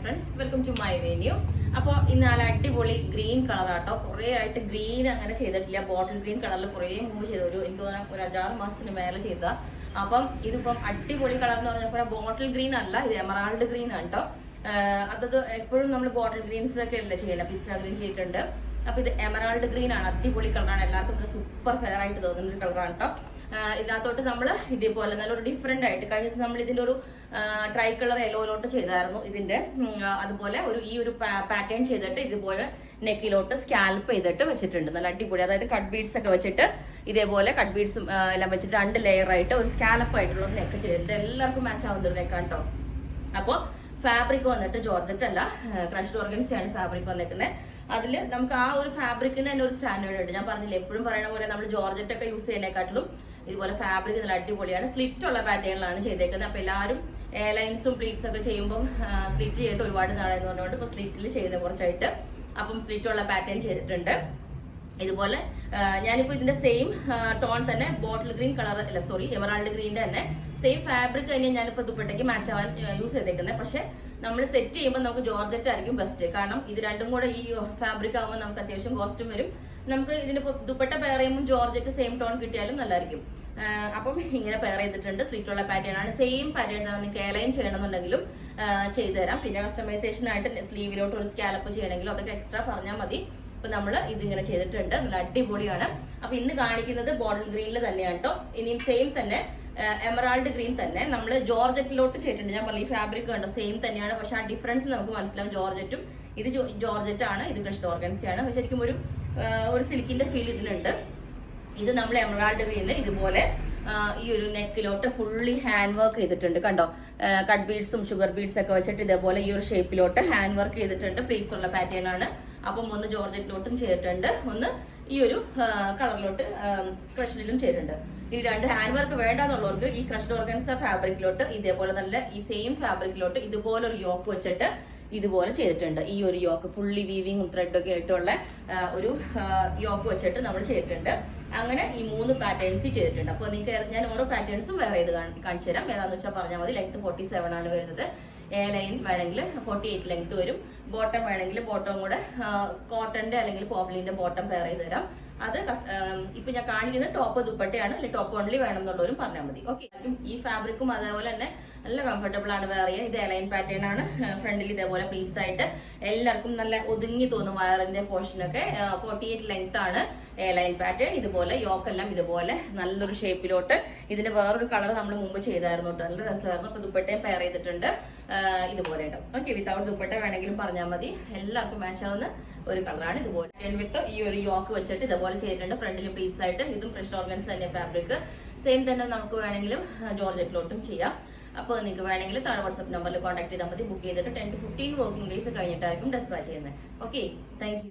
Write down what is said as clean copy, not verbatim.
Friends, welcome to my venue. അപ്പോൾ ഇന്ന് നല്ല അടിപൊളി ഗ്രീൻ കളറാട്ടോ. കുറേ ആയിട്ട് ഗ്രീൻ അങ്ങനെ ചെയ്തിട്ടില്ല. ബോട്ടിൽ ഗ്രീൻ കളറിൽ കുറേ മുമ്പ് ചെയ്ത എനിക്ക് തോന്നാൻ ഒരു 5-6 മാസത്തിന് മേലെ ചെയ്ത. അപ്പം ഇതിപ്പം അടിപൊളി കളർ എന്ന് പറഞ്ഞപ്പോൾ ബോട്ടിൽ ഗ്രീൻ അല്ല, ഇത് എമറാൾഡ് ഗ്രീൻ ആണ് കേട്ടോ. അതത് എപ്പോഴും നമ്മൾ ബോട്ടിൽ ഗ്രീൻസിലൊക്കെ അല്ലേ ചെയ്യണം, പിസ്ത ഗ്രീൻ ചെയ്തിട്ടുണ്ട്. അപ്പൊ ഇത് എമറാൾഡ് ഗ്രീൻ ആണ്, അടിപൊളി കളറാണ്. എല്ലാവർക്കും സൂപ്പർ ഫെയർ ആയിട്ട് തോന്നുന്ന ഒരു കളറാണ് കേട്ടോ. ഇതിനകത്തോട്ട് നമ്മൾ ഇതേപോലെ നല്ലൊരു ഡിഫറെന്റ് ആയിട്ട് കഴിഞ്ഞ ദിവസം നമ്മൾ ഇതിന്റെ ഒരു ട്രൈ കളർ യെല്ലോയിലോട്ട് ചെയ്തായിരുന്നു ഇതിന്റെ. അതുപോലെ ഈ ഒരു പാറ്റേൺ ചെയ്തിട്ട് ഇതുപോലെ നെക്കിലോട്ട് സ്കാൽപ്പ് ചെയ്തിട്ട് വെച്ചിട്ടുണ്ട്. നല്ല അടിപൊളി, അതായത് കട്ട് ബീഡ്സ് ഒക്കെ വെച്ചിട്ട് ഇതേപോലെ കട്ട് ബീഡ്സും എല്ലാം വെച്ചിട്ട് 2 ലെയർ ആയിട്ട് ഒരു സ്കാലപ്പ് ആയിട്ടുള്ള ഒരു നെക്ക് ചെയ്തിട്ട് എല്ലാവർക്കും മാച്ച് ആവുന്ന ഒരു നെക്കാണ് കേട്ടോ. അപ്പോൾ ഫാബ്രിക് വന്നിട്ട് ജോർജറ്റ് അല്ല, ക്രഷ്ഡ് ഓർഗൻസിയാണ് ഫാബ്രിക് വന്നിരിക്കുന്നത്. അതിൽ നമുക്ക് ആ ഒരു ഫാബ്രിക്കിന് തന്നെ ഒരു സ്റ്റാൻഡേർഡ് ഉണ്ട്. ഞാൻ പറഞ്ഞില്ല, എപ്പോഴും പറയുന്ന പോലെ നമ്മൾ ജോർജറ്റ് ഒക്കെ യൂസ് ചെയ്യുന്നതിനെക്കാട്ടിലും ഇതുപോലെ ഫാബ്രിക് നല്ല അടിപൊളിയാണ്. സ്ലിറ്റ് ഉള്ള പാറ്റേണിലാണ് ചെയ്തേക്കുന്നത്. അപ്പൊ എല്ലാവരും ലൈൻസും പ്ലീറ്റ്സ് ഒക്കെ ചെയ്യുമ്പോൾ സ്ലിറ്റ് ചെയ്തിട്ട് ഒരുപാട് നാളെന്ന് പറഞ്ഞുകൊണ്ട് ഇപ്പൊ സ്ലിറ്റിൽ ചെയ്യുന്നത് കുറച്ചായിട്ട്. അപ്പം സ്ലിറ്റ് ഉള്ള പാറ്റേൺ ചെയ്തിട്ടുണ്ട്. ഇതുപോലെ ഞാനിപ്പോ ഇതിന്റെ സെയിം ടോൺ തന്നെ ബോട്ടിൽ ഗ്രീൻ കളർ അല്ല, സോറി, എമറാൾഡ് ഗ്രീനിന്റെ തന്നെ സെയിം ഫാബ്രിക് തന്നെ ഞാനിപ്പോ ദുപ്പട്ടയ്ക്ക് മാച്ച് ആവാൻ യൂസ് ചെയ്തേക്കുന്നത്. പക്ഷെ നമ്മൾ സെറ്റ് ചെയ്യുമ്പോൾ നമുക്ക് ജോർജറ്റ് ആയിരിക്കും ബെസ്റ്റ്. കാരണം ഇത് രണ്ടും കൂടെ ഈ ഫാബ്രിക് ആകുമ്പോൾ നമുക്ക് അത്യാവശ്യം കോസ്റ്റും വരും. നമുക്ക് ഇതിനിപ്പോ ദുപ്പട്ട പെയർ ചെയ്യുമ്പോൾ ജോർജറ്റ് സെയിം ടോൺ കിട്ടിയാലും നല്ലതായിരിക്കും. അപ്പം ഇങ്ങനെ പെയർ ചെയ്തിട്ടുണ്ട്. സ്ലിറ്റുള്ള പാറ്റേൺ ആണ്, സെയിം പാറ്റേൺ തന്നെ. നിങ്ങൾക്ക് എയർലൈൻ ചെയ്യണമെന്നുണ്ടെങ്കിലും ചെയ്തുതരാം. പിന്നെ കസ്റ്റമൈസേഷൻ ആയിട്ട് സ്ലീവിലോട്ട് ഒരു സ്കാലപ്പ് ചെയ്യണമെങ്കിലും അതൊക്കെ എക്സ്ട്രാ പറഞ്ഞാൽ മതി. അപ്പൊ നമ്മൾ ഇതിങ്ങനെ ചെയ്തിട്ടുണ്ട്, നല്ല അടിപൊളിയാണ്. അപ്പൊ ഇന്ന് കാണിക്കുന്നത് ബോട്ടിൽ ഗ്രീനിൽ തന്നെയാണ് കേട്ടോ. ഇനിയും സെയിം തന്നെ എമറാൾഡ് ഗ്രീൻ തന്നെ നമ്മൾ ജോർജറ്റിലോട്ട് ചെയ്തിട്ടുണ്ട്. ഞാൻ പറഞ്ഞു ഈ ഫാബ്രിക് കണ്ടോ സെയിം തന്നെയാണ്, പക്ഷെ ആ ഡിഫറൻസ് നമുക്ക് മനസ്സിലാവും. ജോർജറ്റും ഇത് ജോർജറ്റ് ആണ്, ഇത് ക്രഷ്ഡ് ഓർഗൻസി ആണ്. ശരിക്കും ഒരു സിൽക്കിന്റെ ഫീൽ ഇതിനുണ്ട്. ഇത് നമ്മൾ എമറാൾഡ് ഗ്രീനിൽ ഇതുപോലെ ഈ ഒരു നെക്കിലോട്ട് ഫുള്ളി ഹാൻഡ് വർക്ക് ചെയ്തിട്ടുണ്ട്. കണ്ടോ, കട്ട് ബീഡ്സും ഷുഗർ ബീഡ്സ് ഒക്കെ വെച്ചിട്ട് ഇതേപോലെ ഈ ഒരു ഷേപ്പിലോട്ട് ഹാൻഡ് വർക്ക് ചെയ്തിട്ടുണ്ട്. പ്ലീറ്റ്സ് ഉള്ള പാറ്റേൺ ആണ്. അപ്പം ഒന്ന് ജോർജറ്റിലോട്ടും ചെയ്തിട്ടുണ്ട്, ഒന്ന് ഈ ഒരു കളറിലോട്ട് ക്രഷ്ഡിലും ചെയ്തിട്ടുണ്ട്. ഈ 2 ഹാൻഡ് വർക്ക് വേണ്ടെന്നുള്ളവർക്ക് ഈ ക്രഷ്ഡ് ഓർഗൻസ ഫാബ്രിക്കിലോട്ട് ഇതേപോലെ നല്ല ഈ സെയിം ഫാബ്രിക്കിലോട്ട് ഇതുപോലെ ഒരു യോക്ക് വെച്ചിട്ട് ഇതുപോലെ ചെയ്തിട്ടുണ്ട്. ഈ ഒരു യോക്ക് ഫുള്ളി വീവിങ്ങും ത്രെഡൊക്കെ ആയിട്ടുള്ള ഒരു യോക്ക് വെച്ചിട്ട് നമ്മൾ ചെയ്തിട്ടുണ്ട്. അങ്ങനെ ഈ 3 പാറ്റേൺസ് ചെയ്തിട്ടുണ്ട്. അപ്പോൾ നിങ്ങൾക്ക് ഞാൻ ഓരോ പാറ്റേൺസും വേറെ ചെയ്ത് കാണിച്ചു തരാം. ഏതാണെന്ന് വെച്ചാൽ പറഞ്ഞാൽ മതി. ലെങ്ത് 47 ആണ് വരുന്നത്. എ ലൈൻ വേണമെങ്കിൽ 48 ലെങ്ത് വരും. ബോട്ടം വേണമെങ്കിൽ ബോട്ടം കൂടെ കോട്ടന്റെ അല്ലെങ്കിൽ പോപ്ലിന്റെ ബോട്ടം പെയർ ചെയ്ത് തരാം. അത് ഇപ്പൊ ഞാൻ കാണിക്കുന്ന ടോപ്പ് ദുപ്പട്ടയാണ്, അല്ലെങ്കിൽ ടോപ്പ് ഓൺലി വേണം എന്നുള്ളവരും പറഞ്ഞാൽ മതി. ഓക്കെ, ഈ ഫാബ്രിക്കും അതേപോലെ തന്നെ നല്ല കംഫർട്ടബിൾ ആണ് വെയർ ചെയ്യാൻ. ഇത് എലൈൻ പാറ്റേൺ ആണ്. ഫ്രണ്ടിൽ ഇതേപോലെ പ്ലീറ്റ്സ് ആയിട്ട് എല്ലാവർക്കും നല്ല ഒതുങ്ങി തോന്നും. വയറിന്റെ പോർഷനൊക്കെ 48 ലെങ്ത് ആണ് എലൈൻ പാറ്റേൺ. ഇതുപോലെ യോക്കെല്ലാം ഇതുപോലെ നല്ലൊരു ഷേപ്പിലോട്ട്. ഇതിന്റെ വേറൊരു കളർ നമ്മൾ മുമ്പ് ചെയ്തായിരുന്നു കേട്ടോ, നല്ല രസമായിരുന്നു. അപ്പൊ ദുപ്പട്ടയും പെയർ ചെയ്തിട്ടുണ്ട്. ഇതുപോലെ ഉണ്ടാവും. ഓക്കെ, വിത്തൗട്ട് ദുപ്പട്ട വേണമെങ്കിലും പറഞ്ഞാൽ മതി. എല്ലാവർക്കും മാച്ച് ആവുന്ന ഒരു കളറാണ്. ഇതുപോലെ വിത്ത് ഈ ഒരു യോക്ക് വെച്ചിട്ട് ഇതുപോലെ ചെയ്തിട്ടുണ്ട്. ഫ്രണ്ടിൽ പ്ലീറ്റ്സ് ആയിട്ട്. ഇതും ക്രഷ്ഡ് ഓർഗൻസ് തന്നെ ഫാബ്രിക്. സെയിം തന്നെ നമുക്ക് വേണമെങ്കിലും ജോർജറ്റിലോട്ടും ചെയ്യാം. അപ്പോൾ നിങ്ങൾക്ക് വേണമെങ്കിൽ താഴെ വാട്സ്ആപ്പ് നമ്പറിൽ കോൺടാക്ട് ചെയ്താൽ മതി. ബുക്ക് ചെയ്തിട്ട് 10 to 15 വർക്കിംഗ് ഡേയ്സ് കഴിഞ്ഞിട്ടായിരിക്കും ഡെസ്പാച്ച് ചെയ്യുന്നത്. Okay, thank you.